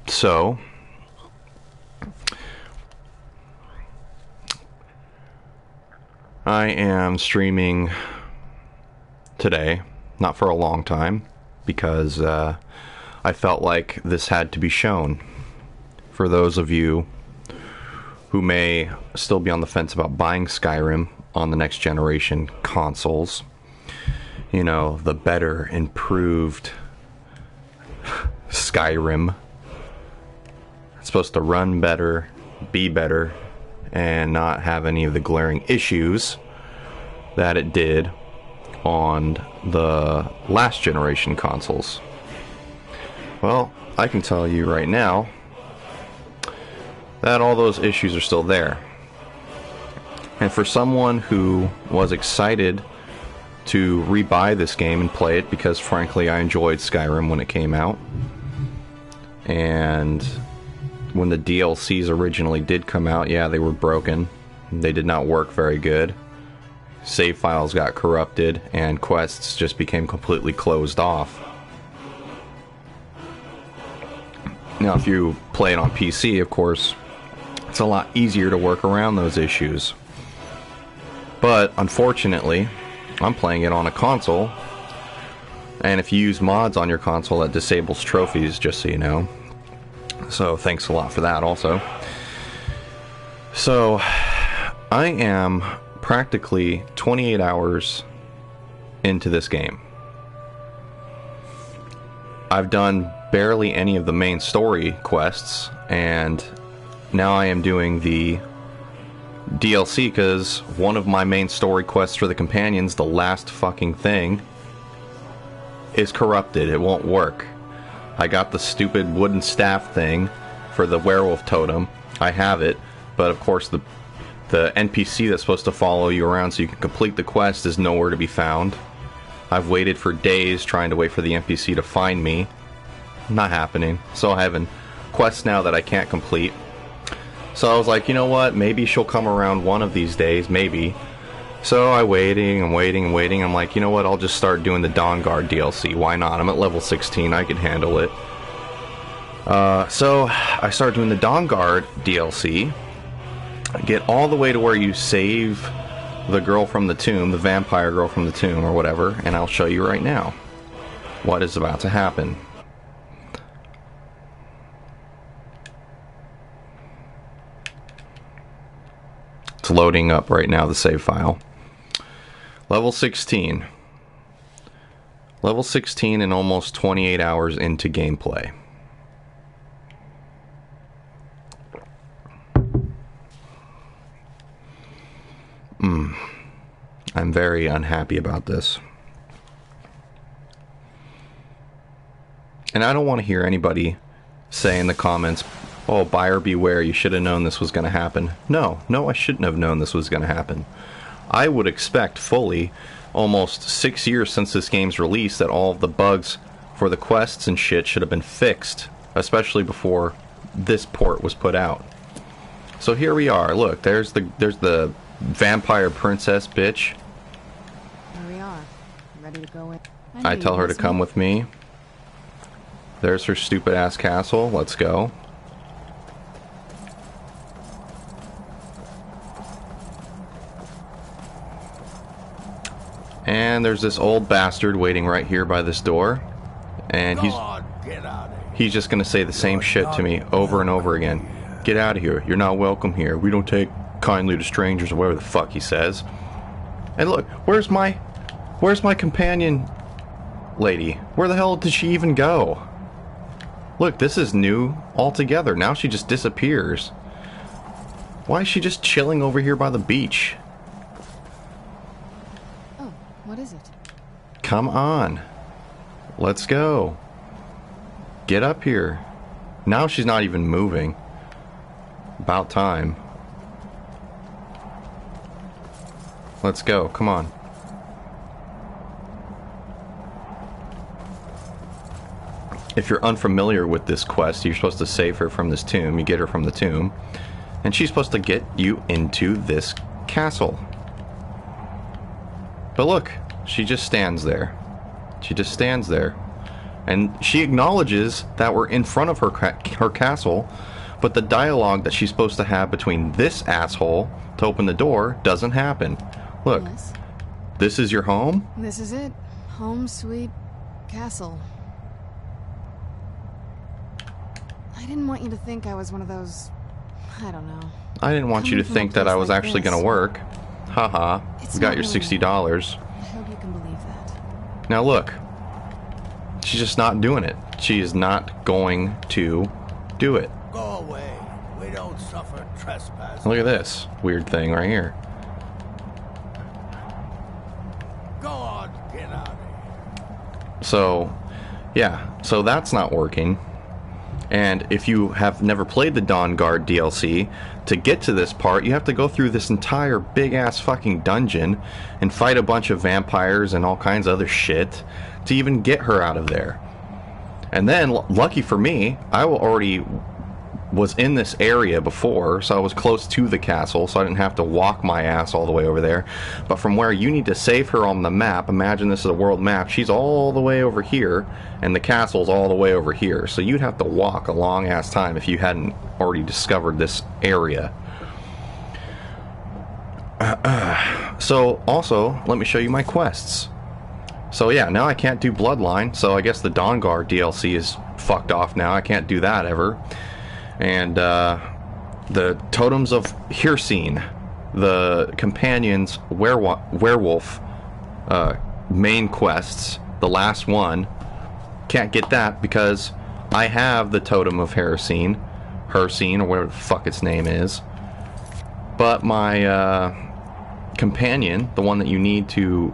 So, I am streaming today, not for a long time, because I felt like this had to be shown. For those of you who may still be on the fence about buying Skyrim on the next generation consoles, you know, the better, improved Skyrim. It's supposed to run better, be better, and not have any of the glaring issues that it did on the last generation consoles. Well, I can tell you right now that all those issues are still there. And for someone who was excited to rebuy this game and play it, because frankly I enjoyed Skyrim when it came out, and when the DLCs originally did come out, yeah, they were broken. They did not work very good. Save files got corrupted, and quests just became completely closed off. Now, if you play it on PC, of course, it's a lot easier to work around those issues. But, unfortunately, I'm playing it on a console, and if you use mods on your console, that disables trophies, just so you know. So thanks a lot for that also. So I am practically 28 hours into this game. I've done barely any of the main story quests, and now I am doing the DLC because one of my main story quests for the companions, the last fucking thing, is corrupted. It won't work. I got the stupid wooden staff thing for the werewolf totem. I have it, but of course the NPC that's supposed to follow you around so you can complete the quest is nowhere to be found. I've waited for days trying to wait for the NPC to find me. Not happening. So I have quests now that I can't complete. So I was like, you know what? Maybe she'll come around one of these days. Maybe. So I'm waiting. I'm like, you know what? I'll just start doing the Dawn Guard DLC. Why not? I'm at level 16. I can handle it. So I start doing the Dawn Guard DLC. I get all the way to where you save the girl from the tomb, the vampire girl from the tomb or whatever, and I'll show you right now what is about to happen. It's loading up right now, the save file. Level 16. Level 16 and almost 28 hours into gameplay. I'm very unhappy about this. And I don't want to hear anybody say in the comments, oh, buyer beware, you should have known this was going to happen. No, I shouldn't have known this was going to happen. I would expect fully, almost 6 years since this game's release, that all of the bugs for the quests and shit should have been fixed, especially before this port was put out. So here we are. Look, there's the vampire princess bitch. Here we are, ready to go in. I tell her to come with me. There's her stupid ass castle. Let's go. And there's this old bastard waiting right here by this door. And he's just going to say the same shit to me over and over again. Get out of here. You're not welcome here. We don't take kindly to strangers, or whatever the fuck he says. And look, where's my companion lady? Where the hell did she even go? Look, this is new altogether. Now she just disappears. Why is she just chilling over here by the beach? What is it? Come on. Let's go. Get up here. Now she's not even moving. About time. Let's go. Come on. If you're unfamiliar with this quest, you're supposed to save her from this tomb. You get her from the tomb. And she's supposed to get you into this castle. But look, she just stands there. She just stands there. And she acknowledges that we're in front of her castle, but the dialogue that she's supposed to have between this asshole to open the door doesn't happen. Look, Yes. This is your home? This is it. Home sweet castle. I didn't want you to think I was one of those... I don't know. I didn't want you to Coming from think a that I place was like actually this. going to work. Haha. It's You got not your really- $60. I hope you can believe that. Now look. She's just not doing it. She is not going to do it. Go away. We don't suffer trespass. Look at this weird thing right here. Go on, get out of here. So, yeah. So that's not working. And if you have never played the Dawn Guard DLC, to get to this part, you have to go through this entire big-ass fucking dungeon and fight a bunch of vampires and all kinds of other shit to even get her out of there. And then, lucky for me, I already was in this area before, so I was close to the castle, so I didn't have to walk my ass all the way over there. But from where you need to save her on the map, imagine this is a world map, she's all the way over here, and the castle's all the way over here. So you'd have to walk a long ass time if you hadn't already discovered this area. So, also, let me show you my quests. So yeah, now I can't do Bloodline, so I guess the Dawn Guard DLC is fucked off now. I can't do that ever. And the Totems of Hirsine, the Companions Werewolf main quests, the last one, can't get that because I have the Totem of Hirsine, or whatever the fuck its name is. But my companion, the one that you need to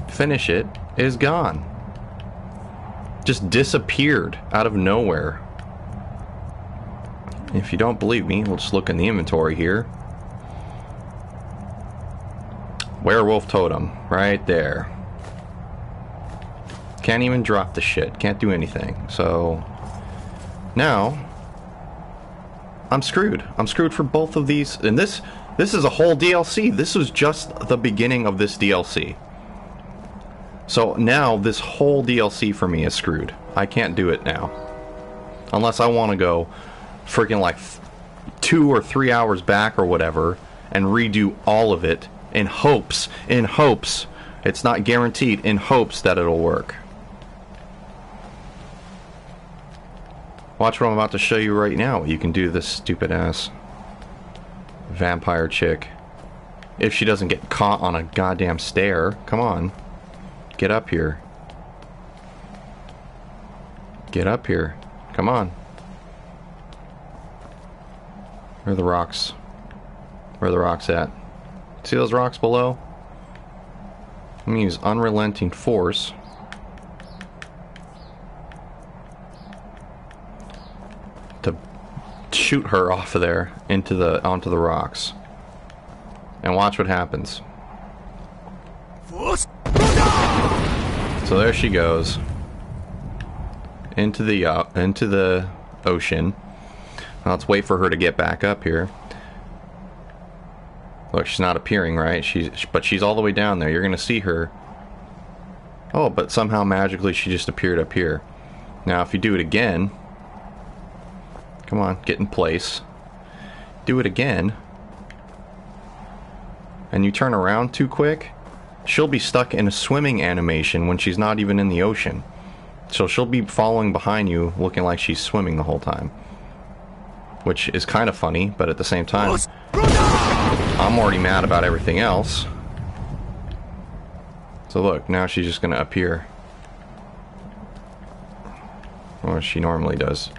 finish it, is gone. Just disappeared out of nowhere. If you don't believe me, we'll just look in the inventory here. Werewolf Totem, right there. Can't even drop the shit. Can't do anything. So, now, I'm screwed. I'm screwed for both of these. And this is a whole DLC. This was just the beginning of this DLC. So now, this whole DLC for me is screwed. I can't do it now. Unless I want to go freaking like 2 or 3 hours back or whatever and redo all of it in hopes, it's not guaranteed, in hopes that it'll work. Watch what I'm about to show you right now. You can do this stupid ass vampire chick. If she doesn't get caught on a goddamn stair. Come on. Get up here. Get up here. Come on. Where are the rocks? Where are the rocks at? See those rocks below? I'm gonna use unrelenting force to shoot her off of there onto the rocks. And watch what happens. So there she goes into the ocean. Now let's wait for her to get back up here. Look, she's not appearing, right? But she's all the way down there. You're gonna see her. Oh, but somehow magically she just appeared up here. Now if you do it again, come on, get in place. Do it again, and you turn around too quick, she'll be stuck in a swimming animation when she's not even in the ocean. So she'll be following behind you looking like she's swimming the whole time. Which is kind of funny, but at the same time, I'm already mad about everything else. So look, now she's just going to appear. Well, she normally does.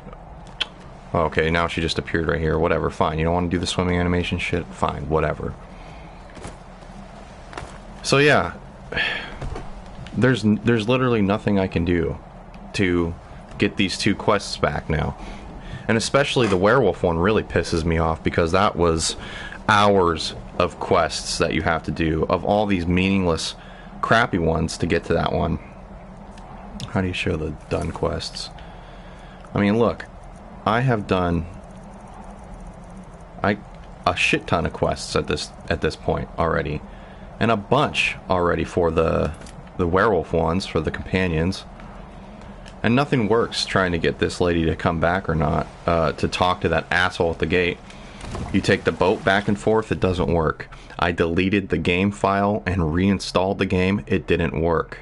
Oh, okay, now she just appeared right here. Whatever, fine. You don't want to do the swimming animation shit? Fine, whatever. So yeah, there's literally nothing I can do to get these 2 quests back now. And especially the werewolf one really pisses me off because that was hours of quests that you have to do, of all these meaningless, crappy ones to get to that one. How do you show the done quests? I mean, look, I have done a shit ton of quests at this point already, and a bunch already for the werewolf ones, for the companions. And nothing works trying to get this lady to come back or not, to talk to that asshole at the gate. You take the boat back and forth, it doesn't work. I deleted the game file and reinstalled the game, it didn't work.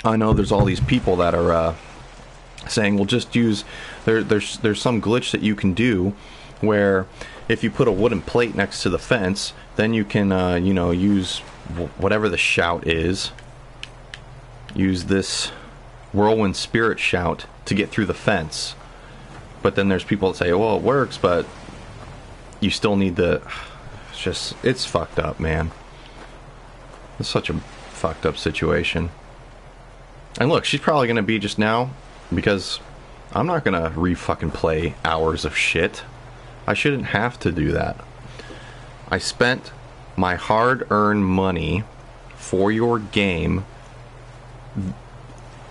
I know there's all these people that are saying, well, just use... There's some glitch that you can do where if you put a wooden plate next to the fence, then you can, you know, use whatever the shout is. Use this whirlwind spirit shout to get through the fence. But then there's people that say, well, it works, but you still need the... It's just... It's fucked up, man. It's such a fucked up situation. And look, she's probably going to be just now, because I'm not going to re-fucking play hours of shit. I shouldn't have to do that. I spent my hard-earned money for your game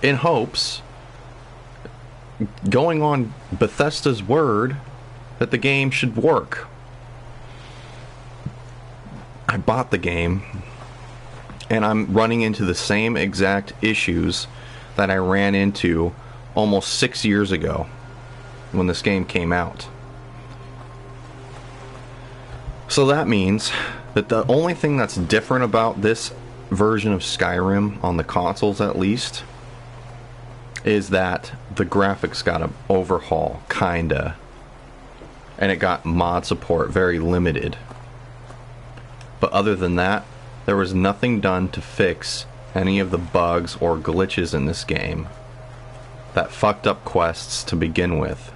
in hopes, going on Bethesda's word, that the game should work. I bought the game, and I'm running into the same exact issues that I ran into almost 6 years ago when this game came out. So that means that the only thing that's different about this version of Skyrim, on the consoles at least, is that the graphics got an overhaul, kinda. And it got mod support, very limited. But other than that, there was nothing done to fix any of the bugs or glitches in this game that fucked up quests to begin with.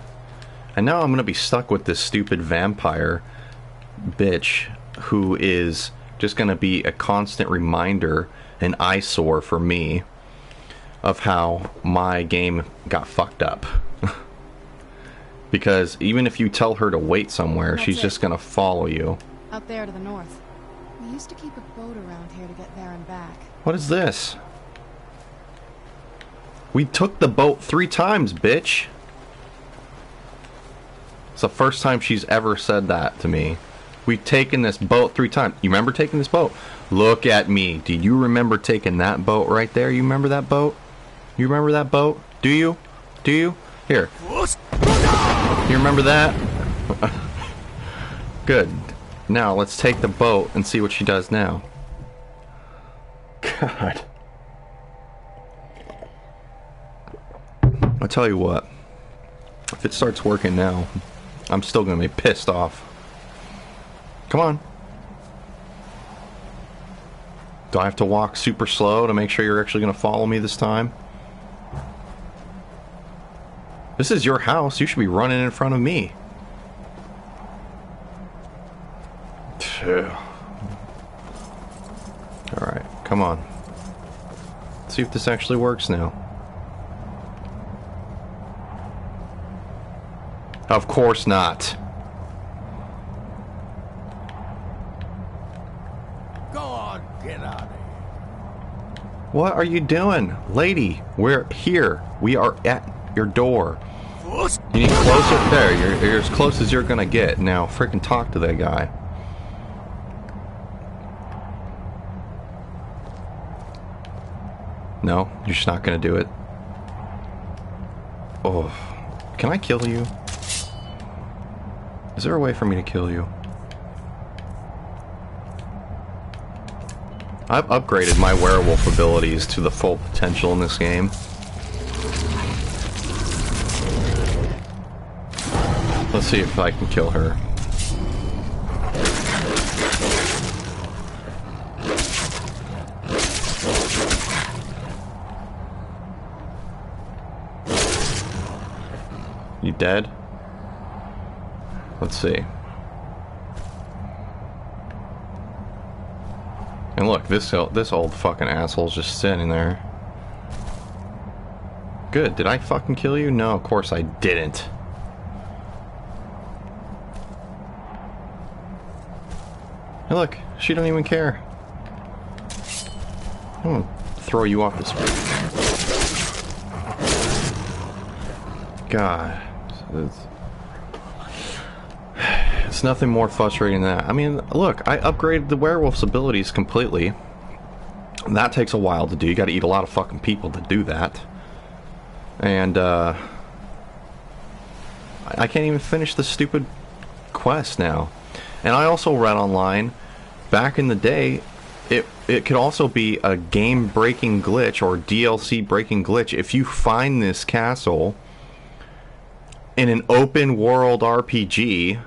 And now I'm gonna be stuck with this stupid vampire bitch who is just gonna be a constant reminder, an eyesore for me, of how my game got fucked up. Because even if you tell her to wait somewhere, she's just gonna follow you. Out there to the north. We used to keep a boat around here to get there and back. What is this? We took the boat 3 times, bitch. It's the first time she's ever said that to me. We've taken this boat 3 times. You remember taking this boat? Look at me. Do you remember taking that boat right there? You remember that boat? You remember that boat? Do you? Do you? Here. You remember that? Good. Now, let's take the boat and see what she does now. God. I'll tell you what. If it starts working now, I'm still gonna be pissed off. Come on. Do I have to walk super slow to make sure you're actually gonna follow me this time? This is your house. You should be running in front of me. Alright, come on. Let's see if this actually works now. Of course not. Go on, get out of here. What are you doing? Lady, we're here. We are at your door. You need closer. There, you're as close as you're gonna get. Now, freaking talk to that guy. No, you're just not gonna do it. Oh, can I kill you? Is there a way for me to kill you? I've upgraded my werewolf abilities to the full potential in this game. Let's see if I can kill her. You dead? Let's see. And look, this old fucking asshole's just sitting there. Good. Did I fucking kill you? No, of course I didn't. Hey, look, she don't even care. I'm gonna throw you off this. God, it's nothing more frustrating than that. I mean, look, I upgraded the werewolf's abilities completely. That takes a while to do. You got to eat a lot of fucking people to do that. And I can't even finish the stupid quest now. And I also read online, back in the day, it could also be a game-breaking glitch or DLC-breaking glitch if you find this castle in an open-world RPG,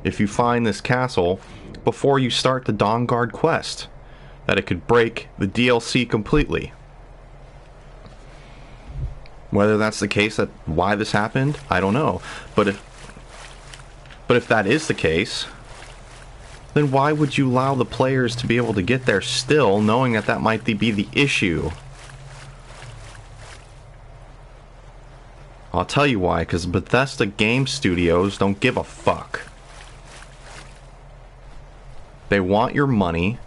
if you find this castle before you start the Dawnguard quest, that it could break the DLC completely. Whether that's the case, that why this happened, I don't know. But if that is the case, then why would you allow the players to be able to get there still, knowing that that might be the issue? I'll tell you why, because Bethesda game studios don't give a fuck. They want your money,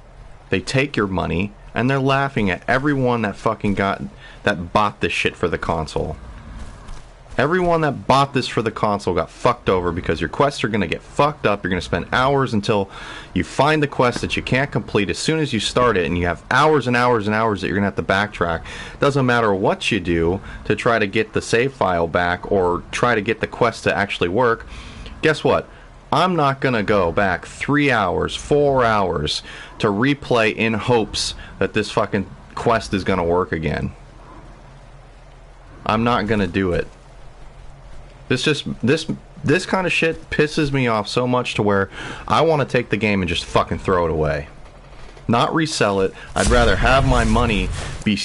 they take your money, and they're laughing at everyone that bought this shit for the console. Everyone that bought this for the console got fucked over because your quests are going to get fucked up. You're going to spend hours until you find the quest that you can't complete as soon as you start it, and you have hours and hours and hours that you're going to have to backtrack. Doesn't matter what you do to try to get the save file back or try to get the quest to actually work. Guess what? I'm not going to go back 3 hours, 4 hours to replay in hopes that this fucking quest is going to work again. I'm not going to do it. This kind of shit pisses me off so much to where I want to take the game and just fucking throw it away. Not resell it. I'd rather have my money be...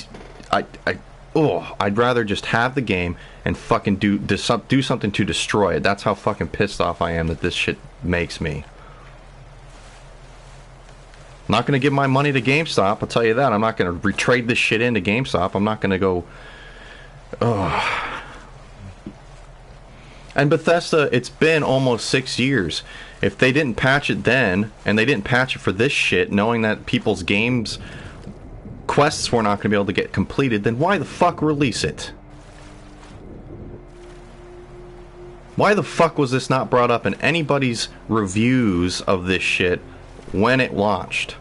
I'd rather just have the game and fucking do something to destroy it. That's how fucking pissed off I am that this shit makes me. I'm not going to give my money to GameStop, I'll tell you that. I'm not going to retrade this shit into GameStop. I'm not going to go... And Bethesda, it's been almost 6 years. If they didn't patch it then, and they didn't patch it for this shit, knowing that people's games quests were not going to be able to get completed, then why the fuck release it? Why the fuck was this not brought up in anybody's reviews of this shit when it launched?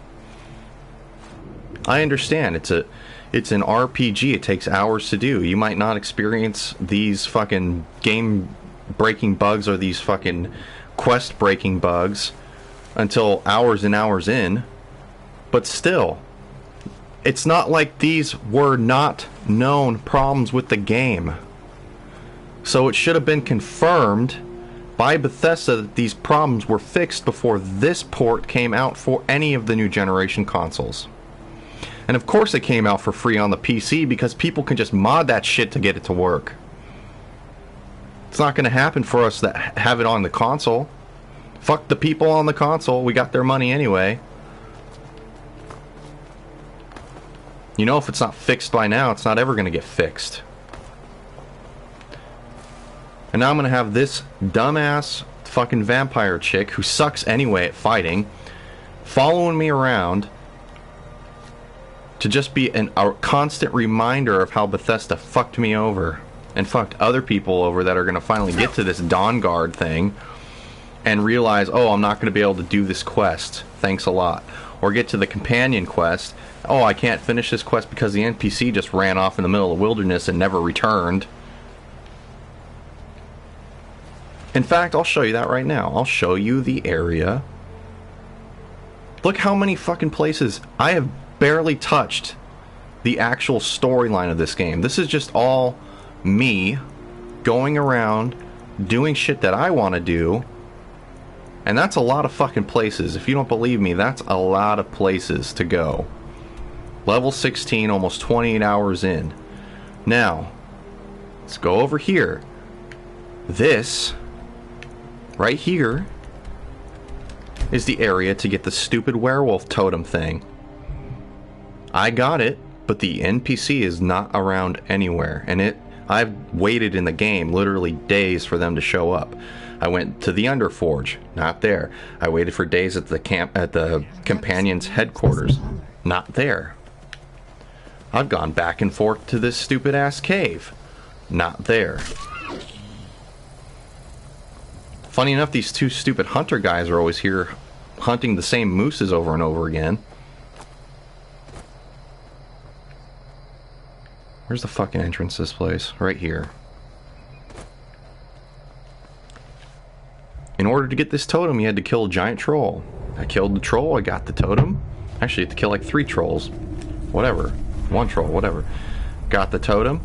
I understand, it's an RPG, it takes hours to do. You might not experience these fucking game-breaking bugs or these fucking quest-breaking bugs until hours and hours in, but still, it's not like these were not known problems with the game. So it should have been confirmed by Bethesda that these problems were fixed before this port came out for any of the new generation consoles. And of course it came out for free on the PC because people can just mod that shit to get it to work. It's not going to happen for us that have it on the console. Fuck the people on the console, we got their money anyway. You know, if it's not fixed by now, it's not ever going to get fixed. And now I'm going to have this dumbass fucking vampire chick, who sucks anyway at fighting, following me around to just be a constant reminder of how Bethesda fucked me over and fucked other people over that are going to finally get to this Dawnguard thing and realize, oh, I'm not going to be able to do this quest, thanks a lot. Or get to the companion quest, oh, I can't finish this quest because the NPC just ran off in the middle of the wilderness and never returned. In fact, I'll show you that right now. I'll show you the area. Look how many fucking places. I have barely touched the actual storyline of this game. This is just all me going around doing shit that I want to do. And that's a lot of fucking places. If you don't believe me, that's a lot of places to go. Level 16, almost 28 hours in. Now, let's go over here. This, right here, is the area to get the stupid werewolf totem thing. I got it, but the NPC is not around anywhere. And I've waited in the game literally days for them to show up. I went to the Underforge, not there. I waited for days at the companion's headquarters, not there. I've gone back and forth to this stupid ass cave, not there. Funny enough, these two stupid hunter guys are always here hunting the same mooses over and over again. Where's the fucking entrance to this place? Right here. In order to get this totem, you had to kill a giant troll. I killed the troll, I got the totem. Actually, you have to kill like 3 trolls. Whatever. 1 troll, whatever. Got the totem.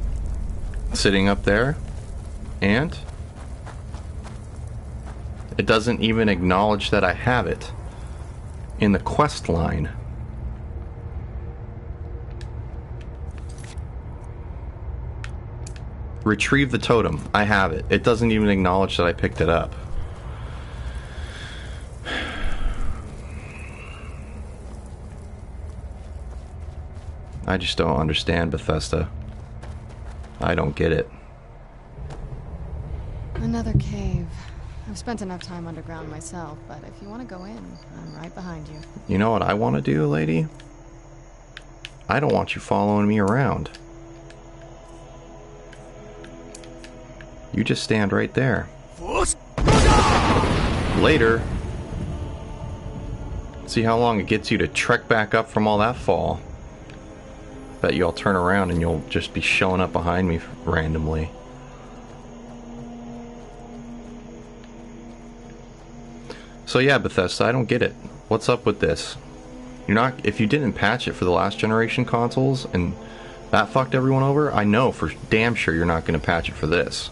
Sitting up there. And it doesn't even acknowledge that I have it in the quest line. Retrieve the totem. I have it. It doesn't even acknowledge that I picked it up. I just don't understand Bethesda. I don't get it. Another cave. I've spent enough time underground myself, but if you want to go in, I'm right behind you. You know what I want to do, lady? I don't want you following me around. You just stand right there. Later. See how long it gets you to trek back up from all that fall. Bet you I'll turn around and you'll just be showing up behind me randomly. So yeah, Bethesda, I don't get it. What's up with this? You're not, if you didn't patch it for the last generation consoles and that fucked everyone over, I know for damn sure you're not going to patch it for this.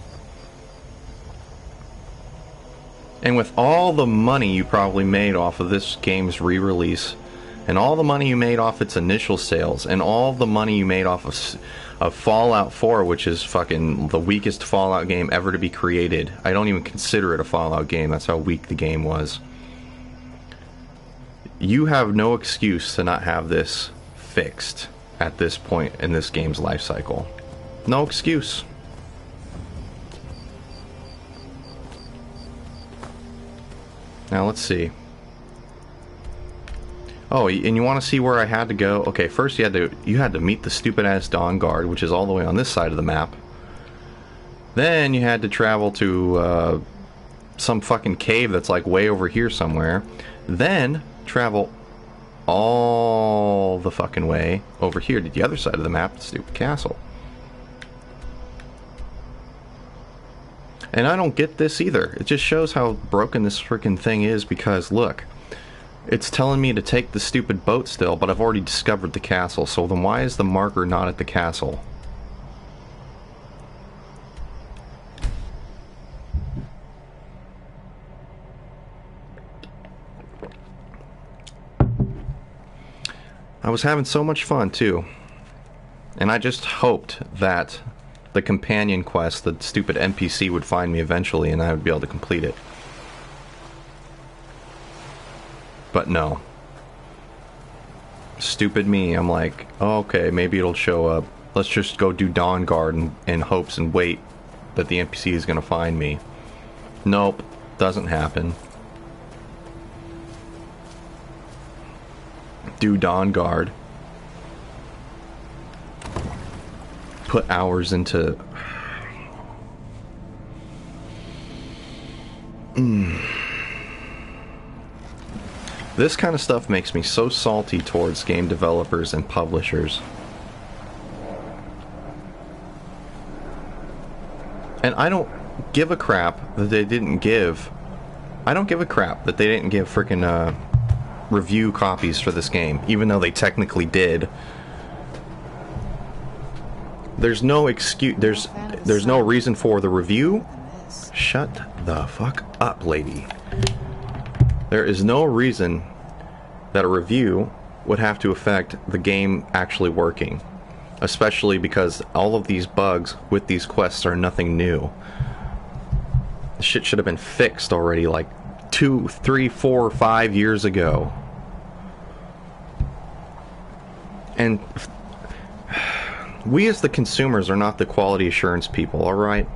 And with all the money you probably made off of this game's re-release, and all the money you made off its initial sales, and all the money you made off of Fallout 4, which is fucking the weakest Fallout game ever to be created. I don't even consider it a Fallout game, that's how weak the game was. You have no excuse to not have this fixed at this point in this game's life cycle. No excuse. Now let's see. Oh, and you want to see where I had to go? Okay, first you had to meet the stupid ass Dawn Guard, which is all the way on this side of the map. Then you had to travel to some fucking cave that's like way over here somewhere. Then travel all the fucking way over here to the other side of the map, the stupid castle. And I don't get this either. It just shows how broken this freaking thing is because, look, it's telling me to take the stupid boat still, but I've already discovered the castle, so then why is the marker not at the castle? I was having so much fun, too. And I just hoped that the companion quest, the stupid NPC would find me eventually and I would be able to complete it. But no. Stupid me, I'm like, oh, okay, maybe it'll show up. Let's just go do Dawn Guard in hopes and wait that the NPC is going to find me. Nope, doesn't happen. Do Dawn Guard. Put hours into... This kind of stuff makes me so salty towards game developers and publishers. And I don't give a crap that they didn't give... I don't give a crap that they didn't give frickin' review copies for this game, even though they technically did. There's no excuse, there's no reason for the review. Shut the fuck up, lady. There is no reason that a review would have to affect the game actually working. Especially because all of these bugs with these quests are nothing new. This shit should have been fixed already like 2, 3, 4, 5 years ago. And we as the consumers are not the quality assurance people, alright?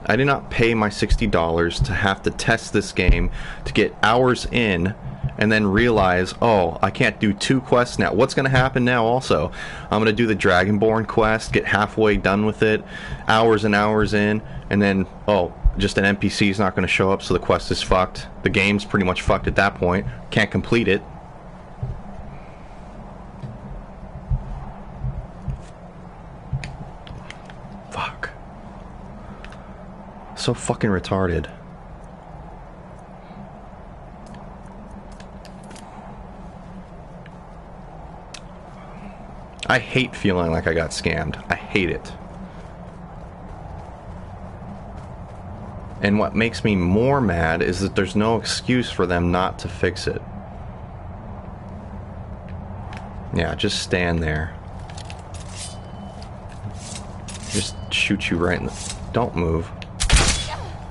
I did not pay my $60 to have to test this game to get hours in and then realize, oh, I can't do 2 quests now. What's going to happen now also? I'm going to do the Dragonborn quest, get halfway done with it, hours and hours in, and then, oh, just an NPC is not going to show up, so the quest is fucked. The game's pretty much fucked at that point. Can't complete it. Fuck. So fucking retarded. I hate feeling like I got scammed. I hate it. And what makes me more mad is that there's no excuse for them not to fix it. Yeah, just stand there. Just shoot you right in the... Don't move.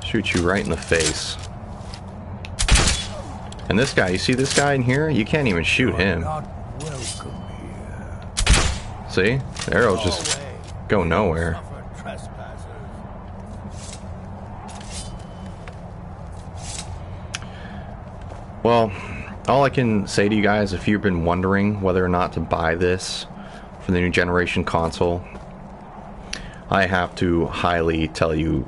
Shoot you right in the face. And this guy, you see this guy in here? You can't even shoot him. See? The arrows just go nowhere. Well, all I can say to you guys, if you've been wondering whether or not to buy this for the new generation console, I have to highly tell you,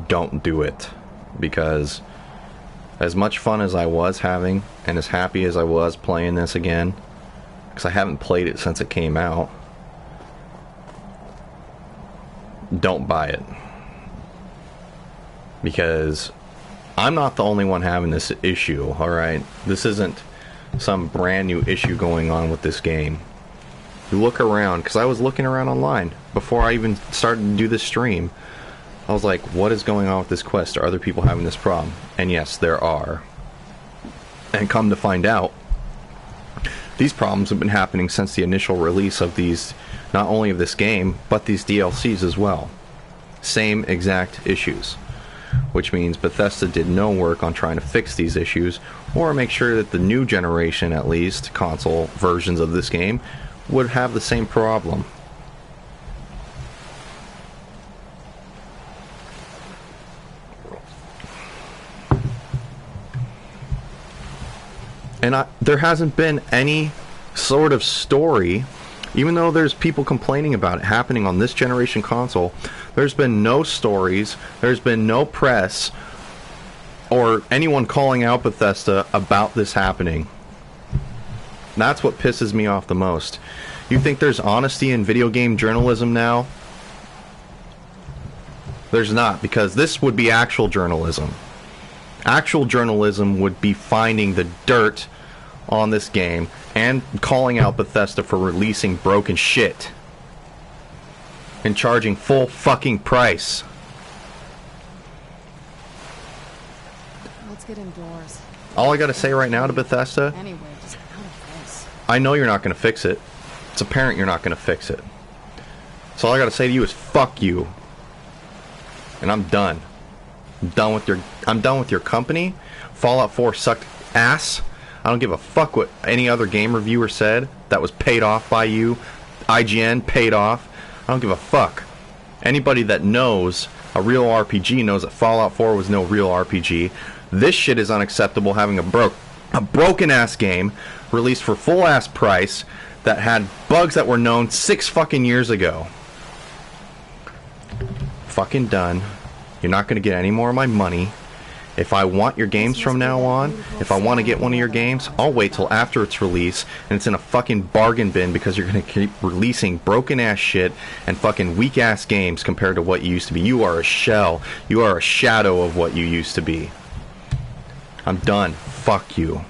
don't do it. Because as much fun as I was having, and as happy as I was playing this again, because I haven't played it since it came out, don't buy it. Because I'm not the only one having this issue, alright? This isn't some brand new issue going on with this game. You look around, because I was looking around online before I even started to do this stream. I was like, what is going on with this quest? Are other people having this problem? And yes, there are. And come to find out, these problems have been happening since the initial release of these, not only of this game, but these DLCs as well. Same exact issues. Which means Bethesda did no work on trying to fix these issues, or make sure that the new generation, at least, console versions of this game, would have the same problem. And there hasn't been any sort of story, even though there's people complaining about it happening on this generation console. There's been no stories, there's been no press, or anyone calling out Bethesda about this happening. That's what pisses me off the most. You think there's honesty in video game journalism now? There's not, because this would be actual journalism. Actual journalism would be finding the dirt on this game and calling out Bethesda for releasing broken shit and charging full fucking price. Let's get indoors. All I gotta say right now to Bethesda, Anyway, just out of this. I know you're not gonna fix it. It's apparent you're not gonna fix it. So all I gotta say to you is fuck you. And I'm done. I'm done with your company. Fallout 4 sucked ass. I don't give a fuck what any other game reviewer said that was paid off by you. IGN paid off. I don't give a fuck. Anybody that knows a real RPG knows that Fallout 4 was no real RPG. This shit is unacceptable, having a broken ass game released for full ass price that had bugs that were known 6 fucking years ago. Fucking done. You're not going to get any more of my money. If I want your games from now on, if I want to get one of your games, I'll wait till after its release and it's in a fucking bargain bin, because you're going to keep releasing broken ass shit and fucking weak ass games compared to what you used to be. You are a shell. You are a shadow of what you used to be. I'm done. Fuck you.